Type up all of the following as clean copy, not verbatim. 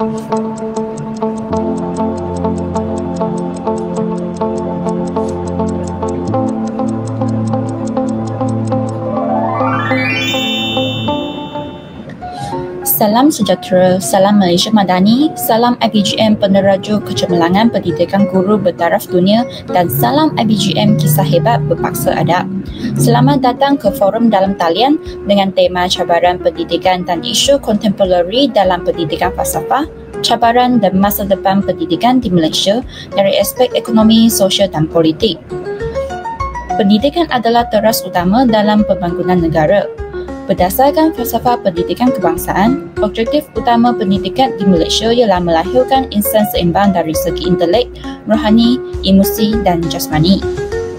Salam sejahtera, salam Malaysia Madani, salam IBGM Peneraju Kecemerlangan Pendidikan Guru Bertaraf Dunia dan salam IBGM Kisah Hebat Berpaksa Adab. Selamat datang ke forum dalam talian dengan tema cabaran pendidikan dan isu kontemporari dalam pendidikan falsafah, cabaran dan masa depan pendidikan di Malaysia dari aspek ekonomi, sosial dan politik. Pendidikan adalah teras utama dalam pembangunan negara. Berdasarkan falsafah pendidikan kebangsaan, objektif utama pendidikan di Malaysia ialah melahirkan insan seimbang dari segi intelek, rohani, emosi dan jasmani.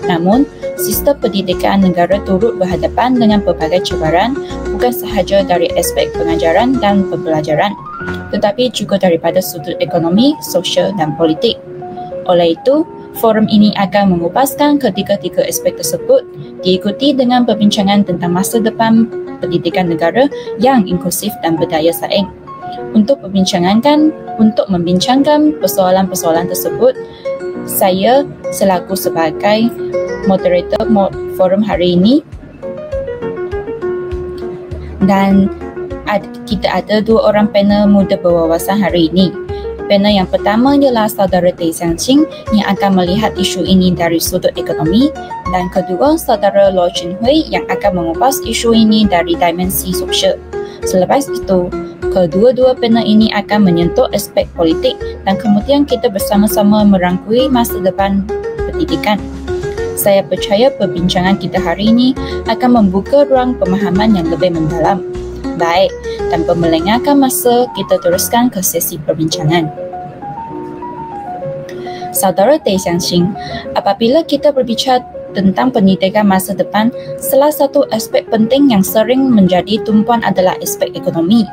Namun, sistem pendidikan negara turut berhadapan dengan pelbagai cabaran bukan sahaja dari aspek pengajaran dan pembelajaran, tetapi juga daripada sudut ekonomi, sosial dan politik. Oleh itu, forum ini akan mengupaskan ketiga-tiga aspek tersebut diikuti dengan perbincangan tentang masa depan pendidikan negara yang inklusif dan berdaya saing. Untuk membincangkan persoalan-persoalan tersebut, saya selaku sebagai moderator forum hari ini dan kita ada dua orang panel muda berwawasan hari ini. Panel yang pertama ialah saudara Tay Siang Ching yang akan melihat isu ini dari sudut ekonomi dan kedua saudara Loh Chin Hui yang akan mengupas isu ini dari dimensi sosial. Selepas itu, kedua-dua panel ini akan menyentuh aspek politik dan kemudian kita bersama-sama merangkui masa depan pendidikan. Saya percaya perbincangan kita hari ini akan membuka ruang pemahaman yang lebih mendalam. Baik, tanpa melengahkan masa, kita teruskan ke sesi perbincangan. Saudara Tay Siang Ching, apabila kita berbicara tentang pendidikan masa depan, salah satu aspek penting yang sering menjadi tumpuan adalah aspek ekonomi.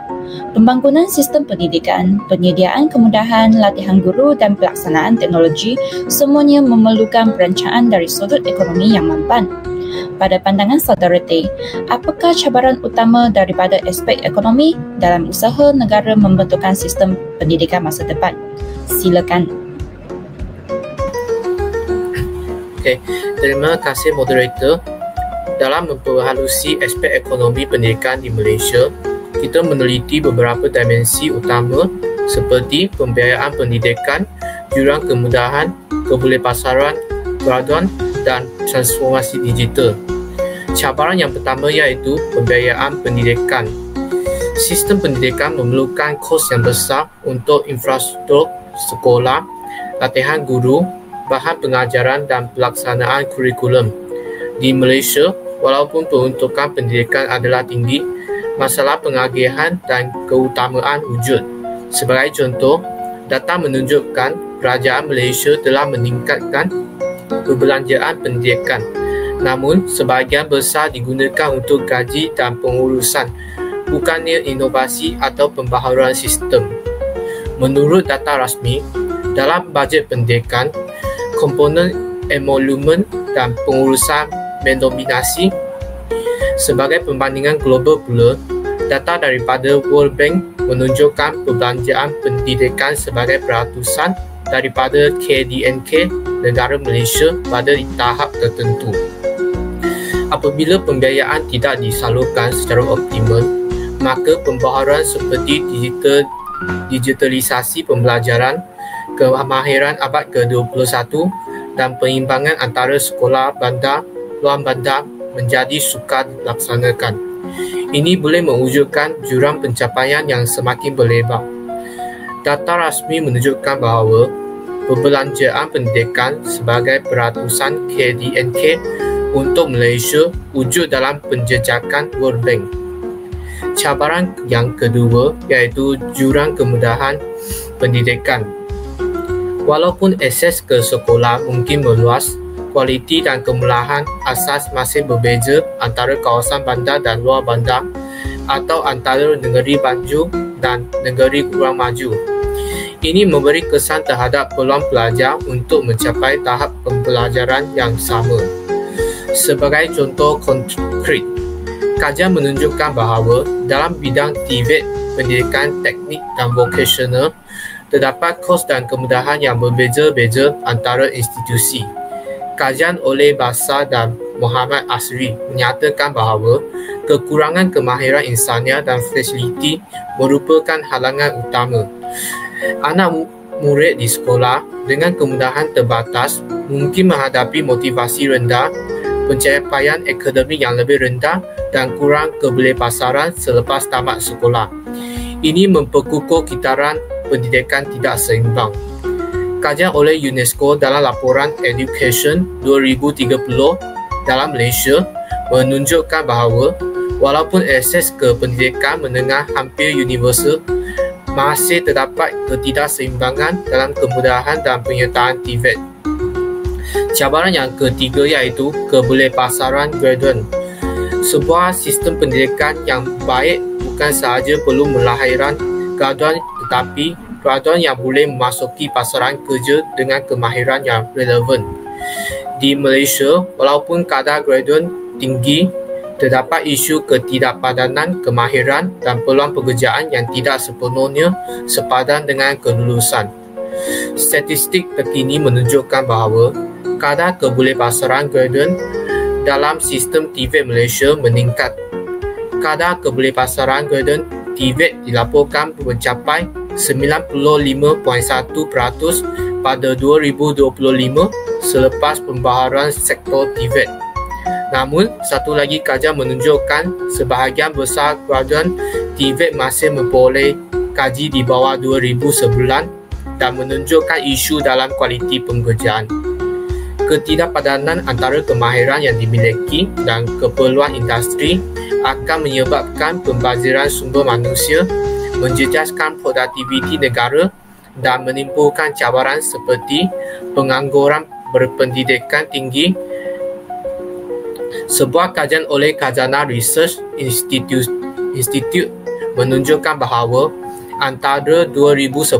Pembangunan sistem pendidikan, penyediaan kemudahan, latihan guru dan pelaksanaan teknologi semuanya memerlukan perancangan dari sudut ekonomi yang mampan. Pada pandangan saudara Tay, apakah cabaran utama daripada aspek ekonomi dalam usaha negara membentukkan sistem pendidikan masa depan? Silakan. Terima kasih moderator. Dalam memperhalusi aspek ekonomi pendidikan di Malaysia, kita meneliti beberapa dimensi utama seperti pembiayaan pendidikan, jurang kemudahan, kebolehpasaran, graduan dan transformasi digital. Cabaran yang pertama iaitu pembiayaan pendidikan. Sistem pendidikan memerlukan kos yang besar untuk infrastruktur sekolah, latihan guru, bahan pengajaran dan pelaksanaan kurikulum. Di Malaysia, walaupun peruntukan pendidikan adalah tinggi, masalah pengagihan dan keutamaan wujud. Sebagai contoh, data menunjukkan kerajaan Malaysia telah meningkatkan perbelanjaan pendidikan. Namun, sebahagian besar digunakan untuk gaji dan pengurusan, bukannya inovasi atau pembaharuan sistem. Menurut data rasmi, dalam bajet pendidikan, komponen emolumen dan pengurusan mendominasi. Sebagai perbandingan global pula, data daripada World Bank menunjukkan perbelanjaan pendidikan sebagai peratusan daripada KDNK negara Malaysia pada tahap tertentu. Apabila pembiayaan tidak disalurkan secara optimal, maka pembaharuan seperti digitalisasi pembelajaran, kemahiran abad ke-21 dan penyimbangan antara sekolah bandar luar bandar menjadi sukar dilaksanakan. Ini boleh mewujudkan jurang pencapaian yang semakin berlebar. Data rasmi menunjukkan bahawa perbelanjaan pendidikan sebagai peratusan KDNK untuk Malaysia wujud dalam penjejakan World Bank. Cabaran yang kedua iaitu jurang kemudahan pendidikan. Walaupun akses ke sekolah mungkin meluas, kualiti dan kemudahan asas masih berbeza antara kawasan bandar dan luar bandar atau antara negeri maju dan negeri kurang maju. Ini memberi kesan terhadap peluang pelajar untuk mencapai tahap pembelajaran yang sama. Sebagai contoh konkret, kajian menunjukkan bahawa dalam bidang TVET pendidikan teknik dan vokasional, terdapat kos dan kemudahan yang berbeza-beza antara institusi. Kajian oleh Basar dan Muhammad Asri menyatakan bahawa kekurangan kemahiran insania dan fasiliti merupakan halangan utama. Anak murid di sekolah dengan kemudahan terbatas mungkin menghadapi motivasi rendah, pencapaian akademik yang lebih rendah dan kurang kebolehpasaran selepas tamat sekolah. Ini memperkukuh kitaran pendidikan tidak seimbang. Kajian oleh UNESCO dalam laporan Education 2030 dalam Malaysia menunjukkan bahawa walaupun akses ke pendidikan menengah hampir universal, masih terdapat ketidakseimbangan dalam kemudahan dan penyertaan TVET. Cabaran yang ketiga iaitu kebolehpasaran graduan. Sebuah sistem pendidikan yang baik bukan sahaja perlu melahirkan graduan, tetapi graduan yang boleh memasuki pasaran kerja dengan kemahiran yang relevan. Di Malaysia, walaupun kadar graduan tinggi, terdapat isu ketidakpadanan kemahiran dan peluang pekerjaan yang tidak sepenuhnya sepadan dengan kelulusan. Statistik terkini menunjukkan bahawa kadar kebolehpasaran graduan dalam sistem TVET Malaysia meningkat. Kadar kebolehpasaran graduan TVET dilaporkan mencapai 95.1% pada 2025 selepas pembaharuan sektor TVET. Namun, satu lagi kajian menunjukkan sebahagian besar graduan TVET masih memperoleh gaji di bawah 2009 dan menunjukkan isu dalam kualiti pekerjaan. Ketidakpadanan antara kemahiran yang dimiliki dan keperluan industri akan menyebabkan pembaziran sumber manusia, menjejaskan produktiviti negara dan menimbulkan cabaran seperti pengangguran berpendidikan tinggi. Sebuah kajian oleh Khazanah Research Institute menunjukkan bahawa antara 2010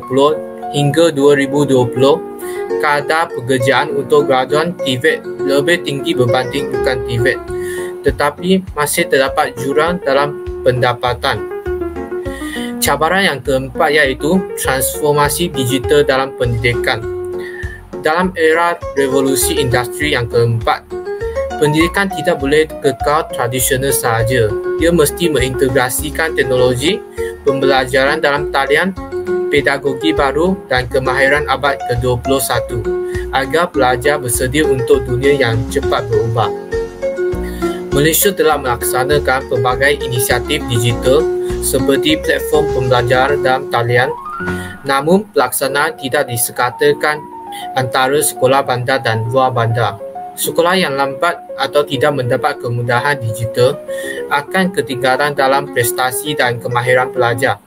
hingga 2020, kadar pekerjaan untuk graduan TVET lebih tinggi berbanding bukan TVET, tetapi masih terdapat jurang dalam pendapatan. Cabaran yang keempat iaitu transformasi digital dalam pendidikan. Dalam era revolusi industri yang keempat, pendidikan tidak boleh kekal tradisional sahaja. Ia mesti mengintegrasikan teknologi, pembelajaran dalam talian, pedagogi baru dan kemahiran abad ke-21 agar pelajar bersedia untuk dunia yang cepat berubah. Malaysia telah melaksanakan pelbagai inisiatif digital seperti platform pembelajaran dalam talian, namun pelaksanaan tidak disekatakan antara sekolah bandar dan luar bandar. Sekolah yang lambat atau tidak mendapat kemudahan digital akan ketinggalan dalam prestasi dan kemahiran pelajar.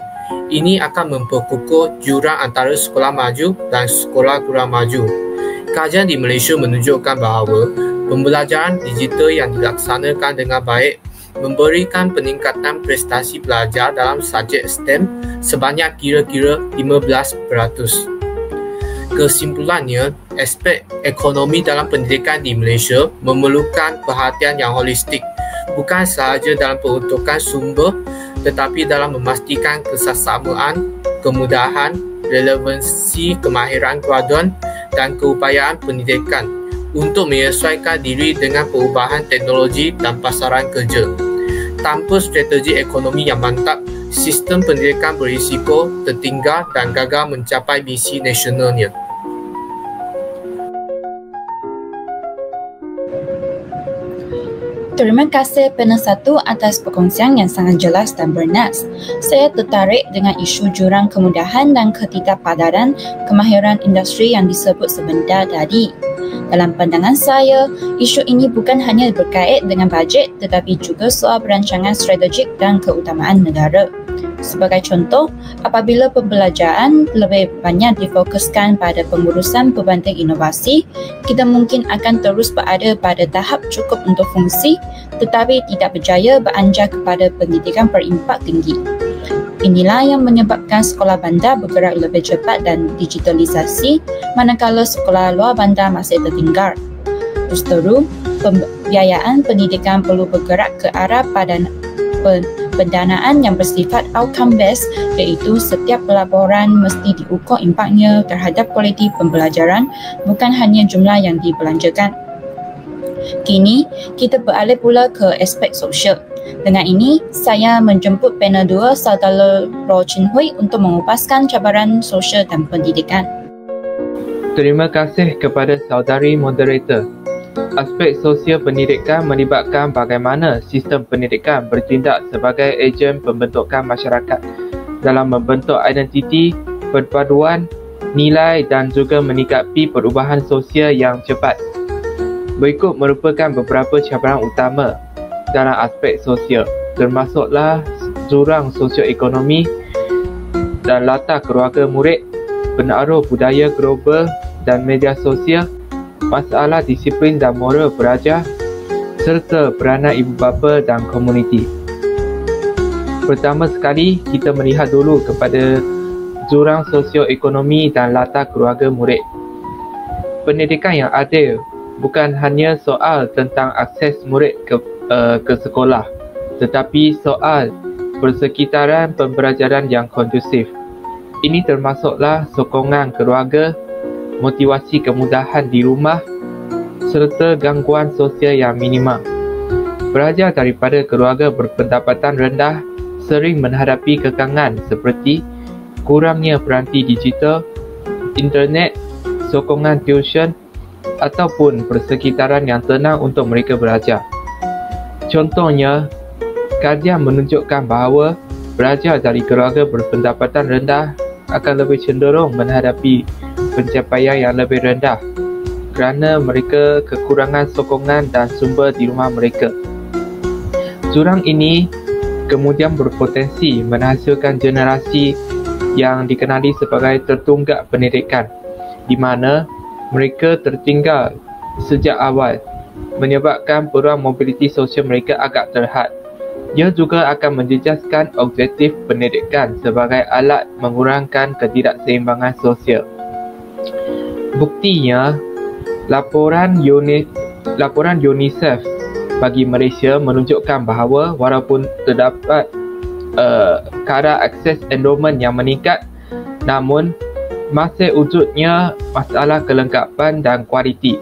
Ini akan memperkukuh jurang antara sekolah maju dan sekolah kurang maju. Kajian di Malaysia menunjukkan bahawa pembelajaran digital yang dilaksanakan dengan baik memberikan peningkatan prestasi pelajar dalam subjek STEM sebanyak kira-kira 15%. Kesimpulannya, aspek ekonomi dalam pendidikan di Malaysia memerlukan perhatian yang holistik, bukan sahaja dalam peruntukan sumber tetapi dalam memastikan kesesamaan, kemudahan, relevansi kemahiran graduan dan keupayaan pendidikan untuk menyesuaikan diri dengan perubahan teknologi dan pasaran kerja. Tanpa strategi ekonomi yang mantap, sistem pendidikan berisiko tertinggal dan gagal mencapai misi nasionalnya. Terima kasih penasihat atas perkongsian yang sangat jelas dan bernas. Saya tertarik dengan isu jurang kemudahan dan ketidakpadanan kemahiran industri yang disebut sebentar tadi. Dalam pandangan saya, isu ini bukan hanya berkait dengan bajet tetapi juga soal perancangan strategik dan keutamaan negara. Sebagai contoh, apabila pembelajaran lebih banyak difokuskan pada pengurusan berbanding inovasi, kita mungkin akan terus berada pada tahap cukup untuk fungsi tetapi tidak berjaya beranjak kepada pendidikan berimpak tinggi. Inilah yang menyebabkan sekolah bandar bergerak lebih cepat dan digitalisasi manakala sekolah luar bandar masih tertinggal. Justru, pembiayaan pendidikan perlu bergerak ke arah pendanaan yang bersifat outcome based, iaitu setiap pelaporan mesti diukur impaknya terhadap kualiti pembelajaran, bukan hanya jumlah yang dibelanjakan. Kini, kita beralih pula ke aspek sosial. Dengan ini, saya menjemput panel 2 Saudara Loh Chin Hui untuk mengupaskan cabaran sosial dan pendidikan. Terima kasih kepada saudari moderator. Aspek sosial pendidikan melibatkan bagaimana sistem pendidikan bertindak sebagai ejen pembentukan masyarakat dalam membentuk identiti, perpaduan, nilai dan juga menyikapi perubahan sosial yang cepat. Berikut merupakan beberapa cabaran utama dalam aspek sosial, termasuklah jurang sosioekonomi dan latar keluarga murid, pengaruh budaya global dan media sosial, masalah disiplin dan moral pelajar, serta peranan ibu bapa dan komuniti. Pertama sekali, kita melihat dulu kepada jurang sosioekonomi dan latar keluarga murid. Pendidikan yang adil bukan hanya soal tentang akses murid ke sekolah, tetapi soal persekitaran pembelajaran yang kondusif. Ini termasuklah sokongan keluarga, motivasi kemudahan di rumah, serta gangguan sosial yang minimum. Pelajar daripada keluarga berpendapatan rendah sering menghadapi kekangan seperti kurangnya peranti digital, internet, sokongan tuition ataupun persekitaran yang tenang untuk mereka belajar. Contohnya, kajian menunjukkan bahawa pelajar dari keluarga berpendapatan rendah akan lebih cenderung menghadapi pencapaian yang lebih rendah kerana mereka kekurangan sokongan dan sumber di rumah mereka. Jurang ini kemudian berpotensi menghasilkan generasi yang dikenali sebagai tertunggak pendidikan, di mana mereka tertinggal sejak awal, menyebabkan peluang mobiliti sosial mereka agak terhad. Ia juga akan menjejaskan objektif pendidikan sebagai alat mengurangkan ketidakseimbangan sosial. Buktinya, laporan UNICEF bagi Malaysia menunjukkan bahawa walaupun terdapat kadar akses enrolment yang meningkat, namun masih wujudnya masalah kelengkapan dan kualiti.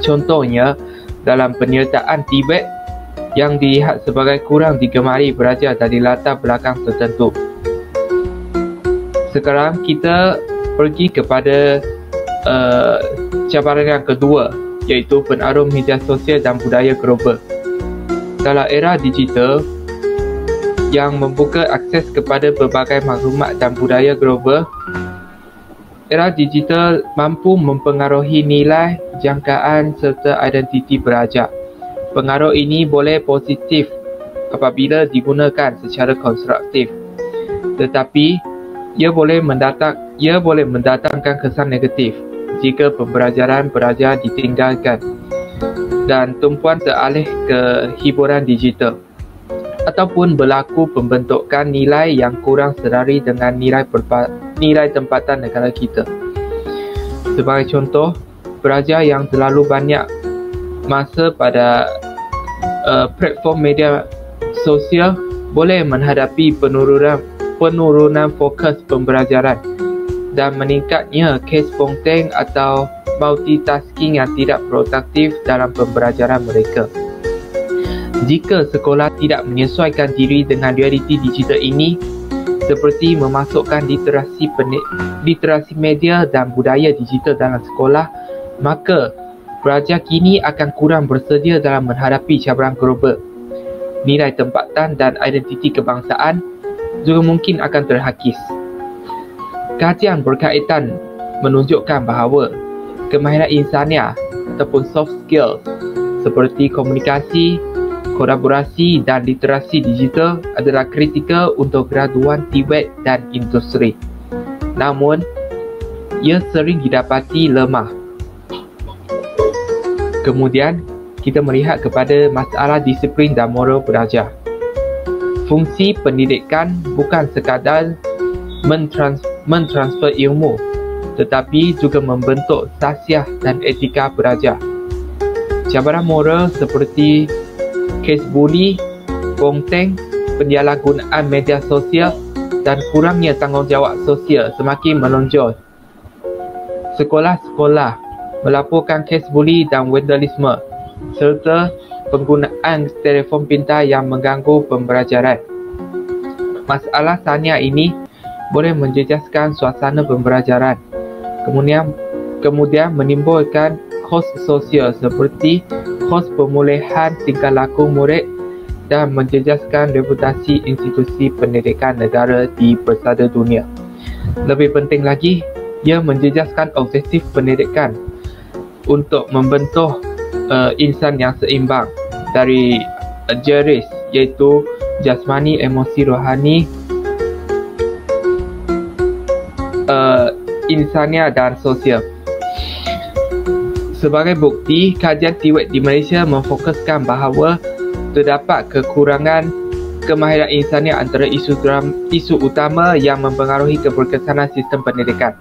Contohnya, dalam penyertaan Tibet yang dilihat sebagai kurang digemari belajar dari latar belakang tertentu. Sekarang kita pergi kepada cabaran yang kedua, iaitu pengaruh media sosial dan budaya global. Dalam era digital yang membuka akses kepada pelbagai maklumat dan budaya global, era digital mampu mempengaruhi nilai, jangkaan serta identiti pelajar. Pengaruh ini boleh positif apabila digunakan secara konstruktif, tetapi ia boleh mendatangkan kesan negatif jika pembelajaran pelajar ditinggalkan dan tumpuan teralih ke hiburan digital, ataupun berlaku pembentukan nilai yang kurang selari dengan nilai tempatan negara kita. Sebagai contoh, pelajar yang terlalu banyak masa pada platform media sosial boleh menghadapi penurunan fokus pembelajaran dan meningkatnya kes ponteng atau multitasking yang tidak produktif dalam pembelajaran mereka. Jika sekolah tidak menyesuaikan diri dengan realiti digital ini, seperti memasukkan literasi media dan budaya digital dalam sekolah, maka pelajar kini akan kurang bersedia dalam menghadapi cabaran global. Nilai tempatan dan identiti kebangsaan juga mungkin akan terhakis. Kajian berkaitan menunjukkan bahawa kemahiran insaniah ataupun soft skills seperti komunikasi, kolaborasi dan literasi digital adalah kritikal untuk graduan Tibet dan industri. Namun, ia sering didapati lemah. Kemudian, kita melihat kepada masalah disiplin dan moral pelajar. Fungsi pendidikan bukan sekadar mentransfer ilmu, tetapi juga membentuk khasiat dan etika pelajar. Cabaran moral seperti kes buli, ponteng penyalahgunaan media sosial dan kurangnya tanggungjawab sosial semakin menonjol. Sekolah-sekolah melaporkan kes buli dan vandalisme serta penggunaan telefon pintar yang mengganggu pembelajaran. Masalah saniah ini boleh menjejaskan suasana pembelajaran, kemudian menimbulkan kos sosial seperti kos pemulihan tingkah laku murid dan menjejaskan reputasi institusi pendidikan negara di persada dunia. Lebih penting lagi, ia menjejaskan objektif pendidikan untuk membentuk insan yang seimbang dari jeris, iaitu jasmani, emosi, rohani, insania dan sosial. Sebagai bukti, kajian TWET di Malaysia memfokuskan bahawa terdapat kekurangan kemahiran insania antara isu utama yang mempengaruhi keberkesanan sistem pendidikan.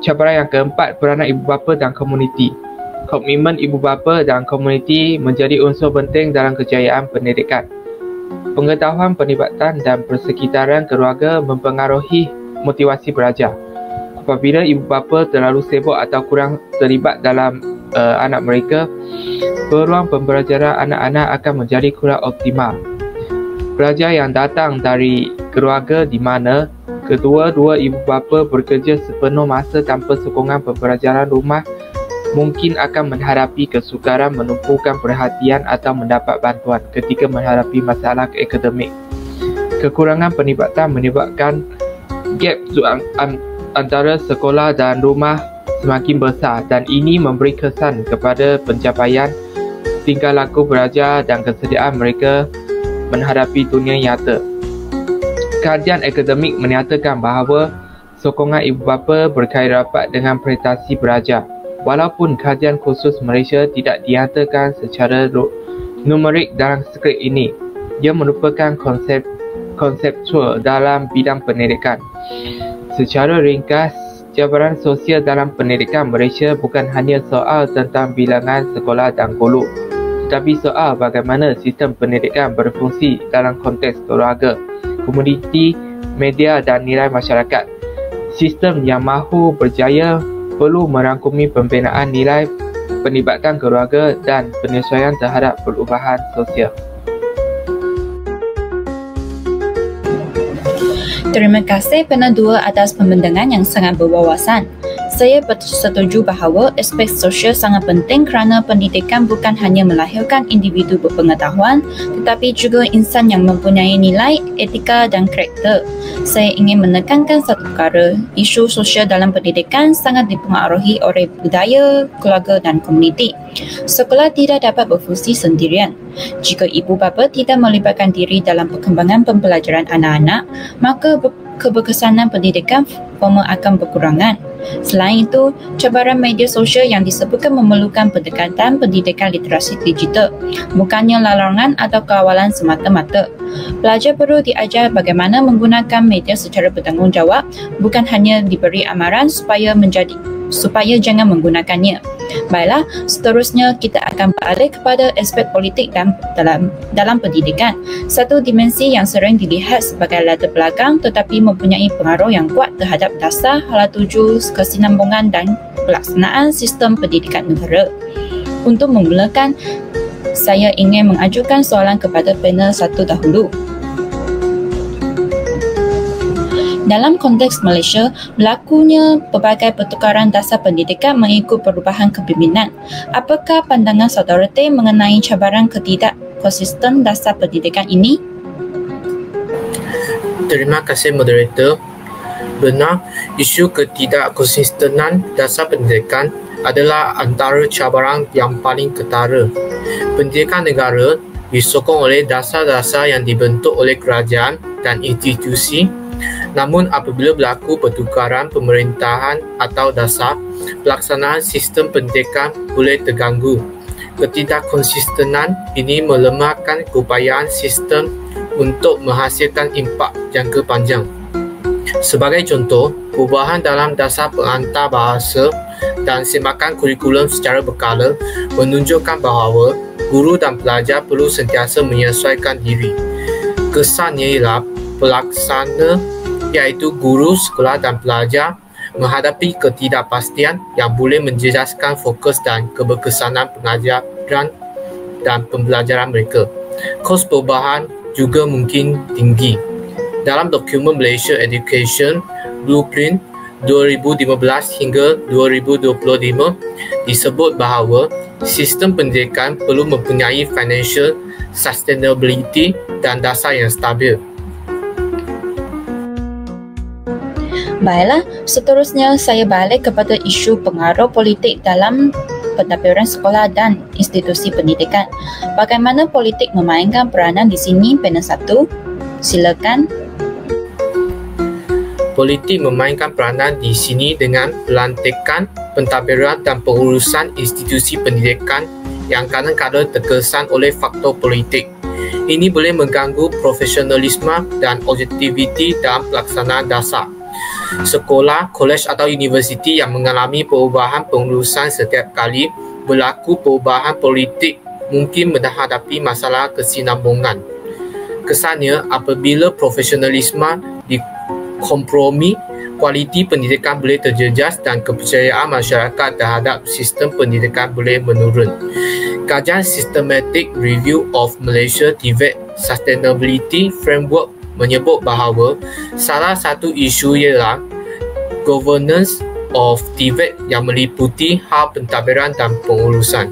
Cabaran yang keempat, peranan ibu bapa dan komuniti. Komitmen ibu bapa dan komuniti menjadi unsur penting dalam kejayaan pendidikan. Pengetahuan, penlibatan dan persekitaran keluarga mempengaruhi motivasi belajar. Apabila ibu bapa terlalu sibuk atau kurang terlibat dalam anak mereka, peluang pembelajaran anak-anak akan menjadi kurang optimal. Pelajar yang datang dari keluarga di mana kedua-dua ibu bapa bekerja sepenuh masa tanpa sokongan pembelajaran rumah mungkin akan menghadapi kesukaran menumpukan perhatian atau mendapat bantuan ketika menghadapi masalah akademik. Kekurangan penlibatan menyebabkan gap antara sekolah dan rumah semakin besar dan ini memberi kesan kepada pencapaian tingkah laku belajar dan kesediaan mereka menghadapi dunia nyata. Kajian akademik menyatakan bahawa sokongan ibu bapa berkait rapat dengan prestasi belajar. Walaupun kajian khusus Malaysia tidak dinyatakan secara numerik dalam skrip ini, ia merupakan konseptual dalam bidang pendidikan. Secara ringkas, cabaran sosial dalam pendidikan Malaysia bukan hanya soal tentang bilangan sekolah dan guru, tetapi soal bagaimana sistem pendidikan berfungsi dalam konteks keluarga, komuniti, media dan nilai masyarakat. Sistem yang mahu berjaya perlu merangkumi pembinaan nilai, penlibatan keluarga dan penyesuaian terhadap perubahan sosial. Terima kasih penadua atas pembentangan yang sangat berwawasan. Saya setuju bahawa aspek sosial sangat penting kerana pendidikan bukan hanya melahirkan individu berpengetahuan tetapi juga insan yang mempunyai nilai, etika dan karakter. Saya ingin menekankan satu perkara, isu sosial dalam pendidikan sangat dipengaruhi oleh budaya, keluarga dan komuniti. Sekolah tidak dapat berfungsi sendirian. Jika ibu bapa tidak melibatkan diri dalam perkembangan pembelajaran anak-anak, maka keberkesanan pendidikan formal akan berkurangan. Selain itu, cabaran media sosial yang disebutkan memerlukan pendekatan pendidikan literasi digital, bukannya larangan atau kawalan semata-mata. Pelajar perlu diajar bagaimana menggunakan media secara bertanggungjawab, bukan hanya diberi amaran supaya jangan menggunakannya. Baiklah, seterusnya kita akan beralih kepada aspek politik dalam pendidikan. Satu dimensi yang sering dilihat sebagai latar belakang tetapi mempunyai pengaruh yang kuat terhadap dasar, hala tuju, kesinambungan dan pelaksanaan sistem pendidikan negara. Untuk memulakan, saya ingin mengajukan soalan kepada panel satu dahulu. Dalam konteks Malaysia, berlakunya pelbagai pertukaran dasar pendidikan mengikut perubahan kepimpinan. Apakah pandangan saudara T mengenai cabaran ketidakkonsisten dasar pendidikan ini? Terima kasih moderator. Benar, isu ketidakkonsistenan dasar pendidikan adalah antara cabaran yang paling ketara. Pendidikan negara disokong oleh dasar-dasar yang dibentuk oleh kerajaan dan institusi. Namun apabila berlaku pertukaran pemerintahan atau dasar, pelaksanaan sistem pendidikan boleh terganggu. Ketidakkonsistenan ini melemahkan keupayaan sistem untuk menghasilkan impak jangka panjang. Sebagai contoh, perubahan dalam dasar pengantar bahasa dan semakan kurikulum secara berkala menunjukkan bahawa guru dan pelajar perlu sentiasa menyesuaikan diri. Kesannya ialah pelaksana iaitu guru, sekolah dan pelajar menghadapi ketidakpastian yang boleh menjejaskan fokus dan keberkesanan pengajaran dan pembelajaran mereka. Kos perubahan juga mungkin tinggi. Dalam dokumen Malaysia Education Blueprint 2015 hingga 2025 disebut bahawa sistem pendidikan perlu mempunyai financial sustainability dan dasar yang stabil. Baiklah, seterusnya saya balik kepada isu pengaruh politik dalam pentadbiran sekolah dan institusi pendidikan. Bagaimana politik memainkan peranan di sini? Panel 1, silakan. Politik memainkan peranan di sini dengan pelantikan, pentadbiran dan pengurusan institusi pendidikan yang kadang-kadang terkesan oleh faktor politik. Ini boleh mengganggu profesionalisme dan objektiviti dalam pelaksanaan dasar. Sekolah, kolej atau universiti yang mengalami perubahan pengurusan setiap kali berlaku perubahan politik mungkin menghadapi masalah kesinambungan. Kesannya, apabila profesionalisme dikompromi, kualiti pendidikan boleh terjejas dan kepercayaan masyarakat terhadap sistem pendidikan boleh menurun. Kajian Systematic Review of Malaysia TVET Sustainability Framework menyebut bahawa salah satu isu ialah governance of TVET yang meliputi hal pentadbiran dan pengurusan.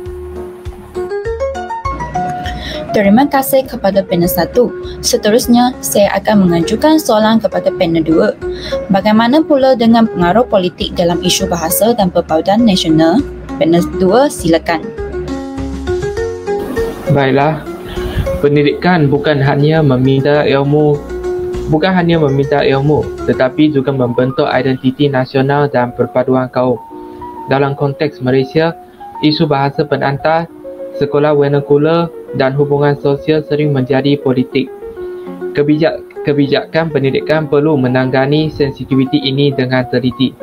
Terima kasih kepada panel 1. Seterusnya, saya akan mengajukan soalan kepada panel 2. Bagaimana pula dengan pengaruh politik dalam isu bahasa dan perpautan nasional? Panel 2, silakan. Baiklah, pendidikan bukan hanya meminta ilmu tetapi juga membentuk identiti nasional dan perpaduan kaum. Dalam konteks Malaysia, isu bahasa penantar, sekolah vernakular dan hubungan sosial sering menjadi politik. Kebijakan pendidikan perlu menangani sensitiviti ini dengan teliti.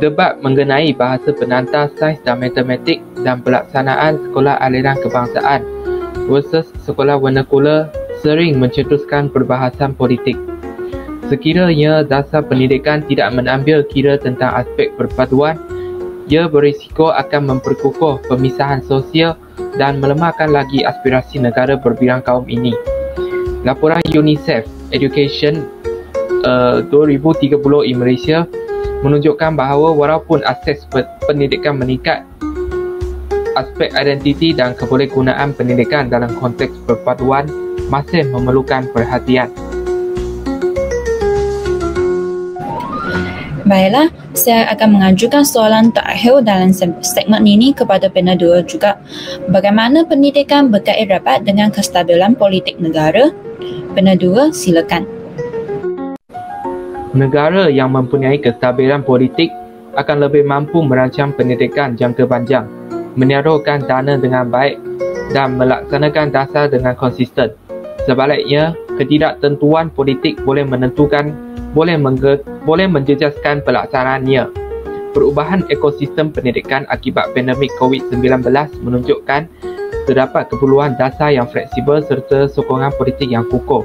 Debat mengenai bahasa penantar sains dan matematik dan pelaksanaan sekolah aliran kebangsaan versus sekolah vernakular sering mencetuskan perbahasan politik. Sekiranya dasar pendidikan tidak menambil kira tentang aspek perpaduan, ia berisiko akan memperkukuh pemisahan sosial dan melemahkan lagi aspirasi negara berbilang kaum ini. Laporan UNICEF Education 2030 di Malaysia menunjukkan bahawa walaupun akses pendidikan meningkat, aspek identiti dan kebolehgunaan pendidikan dalam konteks perpaduan masih memerlukan perhatian. Baiklah, saya akan mengajukan soalan terakhir dalam segmen ini kepada panel 2 juga. Bagaimana pendidikan berkait rapat dengan kestabilan politik negara? Panel 2, silakan. Negara yang mempunyai kestabilan politik akan lebih mampu merancang pendidikan jangka panjang, menyalurkan dana dengan baik dan melaksanakan dasar dengan konsisten. Sebaliknya, ketidaktentuan politik boleh menjejaskan pelaksanaannya. Perubahan ekosistem pendidikan akibat pandemik COVID-19 menunjukkan terdapat keperluan dasar yang fleksibel serta sokongan politik yang kukuh.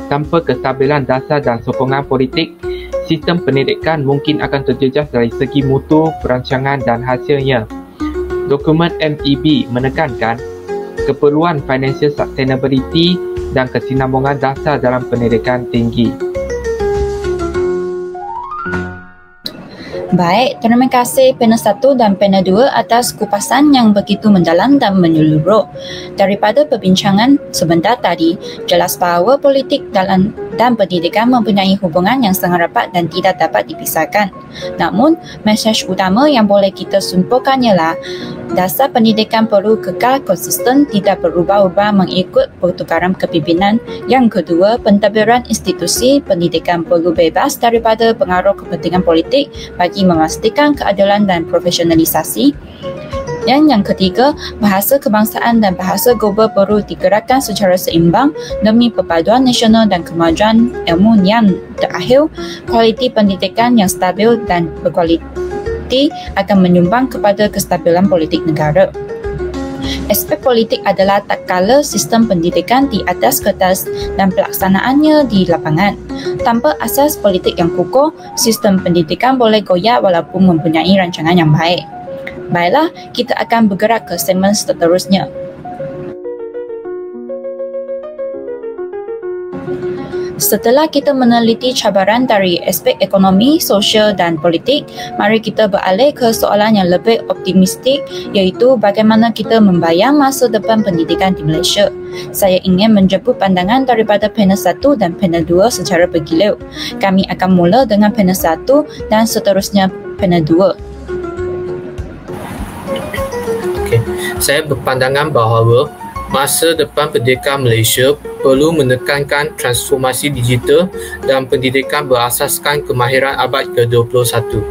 Tanpa kestabilan dasar dan sokongan politik, sistem pendidikan mungkin akan terjejas dari segi mutu, perancangan dan hasilnya. Dokumen MEB menekankan keperluan financial sustainability dan kesinambungan dasar dalam pendidikan tinggi. Baik, terima kasih panel 1 dan panel 2 atas kupasan yang begitu mendalam dan menyeluruh. Daripada perbincangan sebentar tadi, jelas bahawa politik dan pendidikan mempunyai hubungan yang sangat rapat dan tidak dapat dipisahkan. Namun, mesej utama yang boleh kita simpulkan ialah dasar pendidikan perlu kekal konsisten, tidak berubah-ubah mengikut pertukaran kepimpinan. Yang kedua, pentadbiran institusi pendidikan perlu bebas daripada pengaruh kepentingan politik bagi memastikan keadilan dan profesionalisasi. Dan yang ketiga, bahasa kebangsaan dan bahasa global perlu digerakkan secara seimbang demi perpaduan nasional dan kemajuan ilmu. Yang terakhir, kualiti pendidikan yang stabil dan berkualitas terbukti akan menyumbang kepada kestabilan politik negara. Aspek politik adalah tak kala sistem pendidikan di atas kertas dan pelaksanaannya di lapangan. Tanpa asas politik yang kukuh, sistem pendidikan boleh goyah walaupun mempunyai rancangan yang baik. Baiklah, kita akan bergerak ke segmen seterusnya. Setelah kita meneliti cabaran dari aspek ekonomi, sosial dan politik, mari kita beralih ke soalan yang lebih optimistik, iaitu bagaimana kita membayang masa depan pendidikan di Malaysia. Saya ingin menjemput pandangan daripada panel 1 dan panel 2 secara bergilir. Kami akan mula dengan panel 1 dan seterusnya panel 2. Saya berpandangan bahawa masa depan pendidikan Malaysia perlu menekankan transformasi digital dan pendidikan berasaskan kemahiran abad ke-21.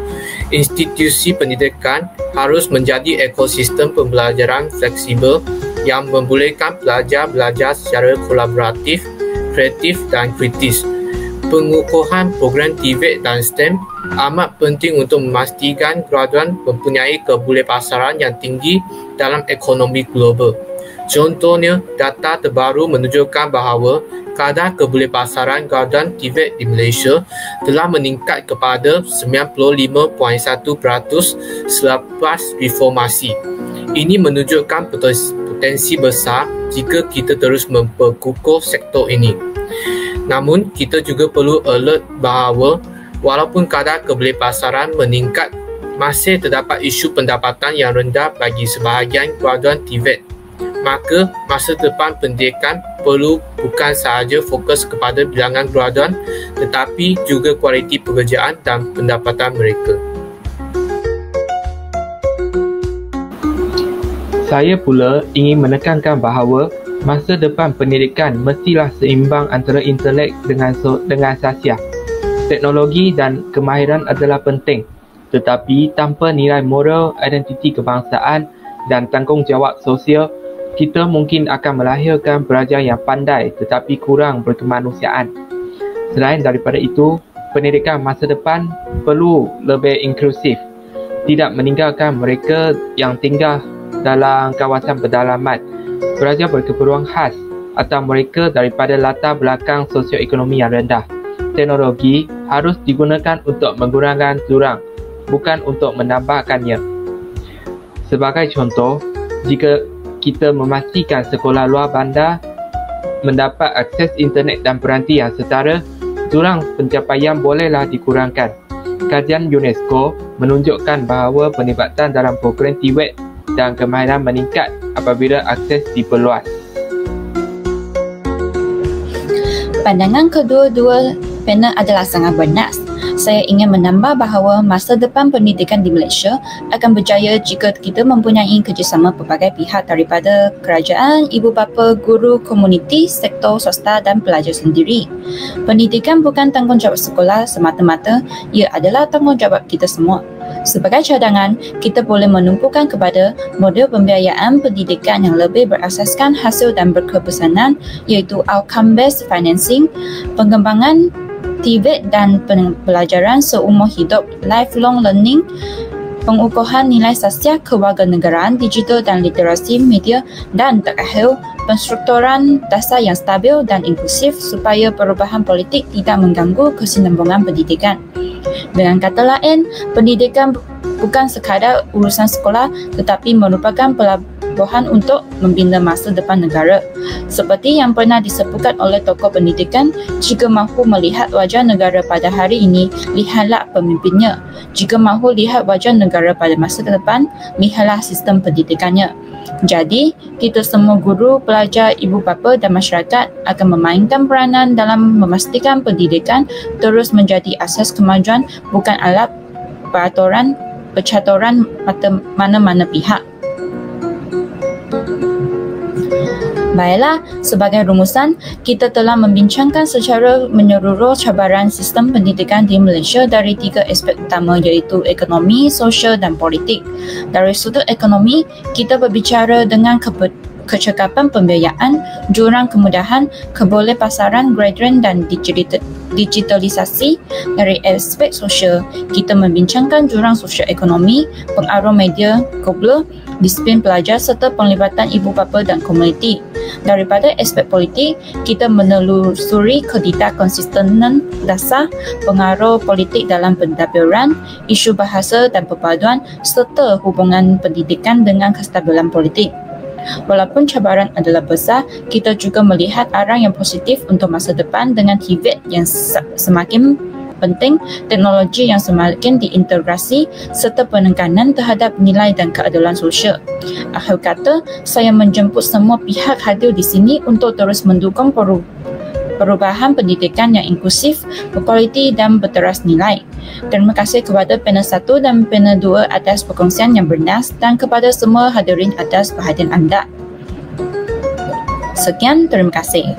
Institusi pendidikan harus menjadi ekosistem pembelajaran fleksibel yang membolehkan pelajar belajar secara kolaboratif, kreatif dan kritis. Pengukuhan program TVET dan STEM amat penting untuk memastikan graduan mempunyai kebolehpasaran yang tinggi dalam ekonomi global. Contohnya, data terbaru menunjukkan bahawa kadar kebolehpasaran graduan TVET di Malaysia telah meningkat kepada 95.1% selepas reformasi. Ini menunjukkan potensi besar jika kita terus memperkukuh sektor ini. Namun, kita juga perlu alert bahawa walaupun kadar kebolehpasaran meningkat, masih terdapat isu pendapatan yang rendah bagi sebahagian graduan TVET. Maka, masa depan pendidikan perlu bukan sahaja fokus kepada bilangan graduan tetapi juga kualiti pekerjaan dan pendapatan mereka. Saya pula ingin menekankan bahawa masa depan pendidikan mestilah seimbang antara intelek dengan sasiah. Teknologi dan kemahiran adalah penting, tetapi tanpa nilai moral, identiti kebangsaan dan tanggungjawab sosial, kita mungkin akan melahirkan pelajar yang pandai tetapi kurang berkemanusiaan. Selain daripada itu, pendidikan masa depan perlu lebih inklusif, tidak meninggalkan mereka yang tinggal dalam kawasan pedalaman, pelajar berkeperluan khas atau mereka daripada latar belakang sosioekonomi yang rendah. Teknologi harus digunakan untuk mengurangkan jurang, bukan untuk menambahkannya. Sebagai contoh, jika kita memastikan sekolah luar bandar mendapat akses internet dan peranti yang setara, jurang pencapaian bolehlah dikurangkan. Kajian UNESCO menunjukkan bahawa penglibatan dalam program TVET dan kemahiran meningkat apabila akses diperluas. Pandangan kedua-dua panel adalah sangat bernas. Saya ingin menambah bahawa masa depan pendidikan di Malaysia akan berjaya jika kita mempunyai kerjasama pelbagai pihak daripada kerajaan, ibu bapa, guru, komuniti, sektor swasta dan pelajar sendiri. Pendidikan bukan tanggungjawab sekolah semata-mata, ia adalah tanggungjawab kita semua. Sebagai cadangan, kita boleh menumpukan kepada model pembiayaan pendidikan yang lebih berasaskan hasil dan berkepesanan, iaitu outcome-based financing, pengembangan TVET dan pembelajaran seumur hidup lifelong learning, pengukuhan nilai sasiah kewarganegaraan digital dan literasi media dan terakhir penstrukturan dasar yang stabil dan inklusif supaya perubahan politik tidak mengganggu kesinambungan pendidikan. Dengan kata lain, pendidikan bukan sekadar urusan sekolah tetapi merupakan pelabuhan untuk membina masa depan negara. Seperti yang pernah disebutkan oleh tokoh pendidikan, jika mahu melihat wajah negara pada hari ini, lihatlah pemimpinnya. Jika mahu lihat wajah negara pada masa depan, lihatlah sistem pendidikannya. Jadi, kita semua guru, pelajar, ibu bapa dan masyarakat akan memainkan peranan dalam memastikan pendidikan terus menjadi asas kemajuan, bukan alat percaturan mana-mana pihak. Baiklah, sebagai rumusan, kita telah membincangkan secara menyeluruh cabaran sistem pendidikan di Malaysia dari 3 aspek utama, iaitu ekonomi, sosial dan politik. Dari sudut ekonomi, kita berbicara dengan kecekapan pembiayaan, jurang kemudahan, kebolehpasaran, gradient dan digitalisasi. Dari aspek sosial, kita membincangkan jurang sosio-ekonomi, pengaruh media global, disiplin pelajar serta penglibatan ibu bapa dan komuniti. Daripada aspek politik, kita menelusuri kedita konsistenan dasar, pengaruh politik dalam pentadbiran, isu bahasa dan perpaduan serta hubungan pendidikan dengan kestabilan politik. Walaupun cabaran adalah besar, kita juga melihat arah yang positif untuk masa depan dengan TVET yang semakin penting, teknologi yang semakin diintegrasi serta penekanan terhadap nilai dan keadilan sosial. Akhir kata, saya menjemput semua pihak hadir di sini untuk terus mendukung perubahan pendidikan yang inklusif, berkualiti dan berteras nilai. Terima kasih kepada panel 1 dan panel 2 atas perkongsian yang bernas dan kepada semua hadirin atas perhatian anda. Sekian, terima kasih.